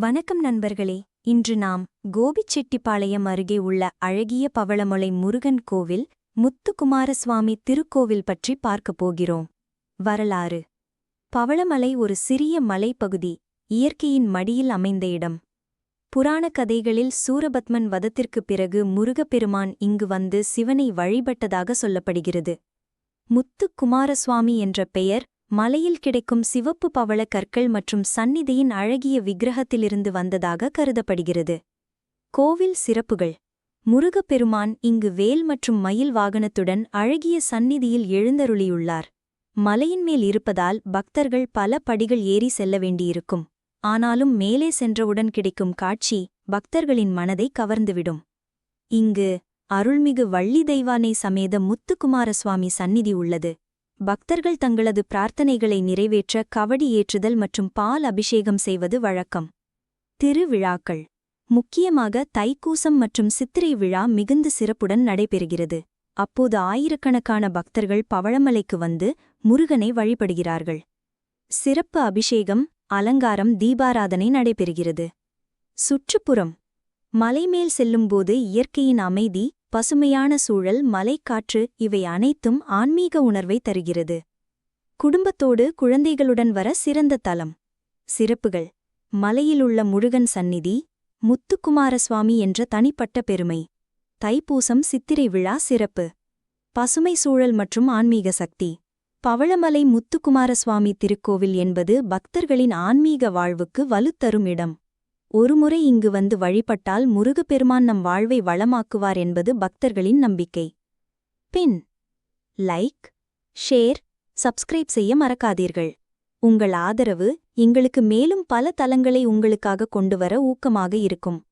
வணக்கம் நண்பர்களே. இன்று நாம் கோபிச்செட்டிப்பாளையம் அருகே உள்ள அழகிய பவளமலை முருகன் கோவில் முத்துக்குமாரசுவாமி திருக்கோவில் பற்றி பார்க்கப் போகிறோம். வரலாறு. பவளமலை ஒரு சிறிய மலைப்பகுதி, இயற்கையின் மடியில் அமைந்த இடம். புராண கதைகளில் சூரபத்மன் வதத்திற்குப் பிறகு முருகப்பெருமான் இங்கு வந்து சிவனை வழிபட்டதாக சொல்லப்படுகிறது. முத்துக்குமாரசுவாமி என்ற பெயர் மலையில் கிடைக்கும் சிவப்பு பவள கற்கள் மற்றும் சந்நிதியின் அழகிய விக்கிரகத்திலிருந்து வந்ததாக கருதப்படுகிறது. கோவில் சிறப்புகள். முருகப்பெருமான் இங்கு வேல் மற்றும் மயில் வாகனத்துடன் அழகிய சந்நிதியில் எழுந்தருளியுள்ளார். மலையின் மேல் இருப்பதால் பக்தர்கள் பல படிகள் ஏறி செல்ல வேண்டியிருக்கும். ஆனாலும் மேலே சென்றவுடன் கிடைக்கும் காட்சி பக்தர்களின் மனதை கவர்ந்துவிடும். இங்கு அருள்மிகு வள்ளி தெய்வானை சமேத முத்துக்குமாரசுவாமி சந்நிதி உள்ளது. பக்தர்கள் தங்களது பிரார்த்தனைகளை நிறைவேற்ற கவடி ஏற்றுதல் மற்றும் பால் அபிஷேகம் செய்வது வழக்கம். திருவிழாக்கள். முக்கியமாக தைப்பூசம் மற்றும் சித்திரை விழா மிகுந்த சிறப்புடன் நடைபெறுகிறது. அப்போது ஆயிரக்கணக்கான பக்தர்கள் பவளமலைக்கு வந்து முருகனை வழிபடுகிறார்கள். சிறப்பு அபிஷேகம், அலங்காரம், தீபாராதனை நடைபெறுகிறது. சுற்றுப்புறம். மலைமேல் செல்லும்போது இயற்கையின் அமைதி, பசுமையான சூழல், மலைக்காற்று இவை அனைத்தும் ஆன்மீக உணர்வை தருகிறது. குடும்பத்தோடு குழந்தைகளுடன் வர சிறந்த தலம். சிறப்புகள். மலையிலுள்ள முருகன் சந்நிதி, முத்துக்குமாரசுவாமி என்ற தனிப்பட்ட பெருமை. தைப்பூசம் சித்திரை விழா சிறப்பு. பசுமை சூழல் மற்றும் ஆன்மீக சக்தி. பவளமலை முத்துக்குமாரசுவாமி திருக்கோவில் என்பது பக்தர்களின் ஆன்மீக வாழ்வுக்கு வலுத்தரும் இடம். ஒருமுறை இங்கு வந்து வழிபட்டால் முருகப்பெருமான் நம் வாழ்வை வளமாக்குவார் என்பது பக்தர்களின் நம்பிக்கை. பின் லைக், ஷேர், சப்ஸ்கிரைப் செய்ய மறக்காதீர்கள். உங்கள் ஆதரவு எங்களுக்கு மேலும் பல தலங்களை உங்களுக்காக கொண்டுவர ஊக்கமாக இருக்கும்.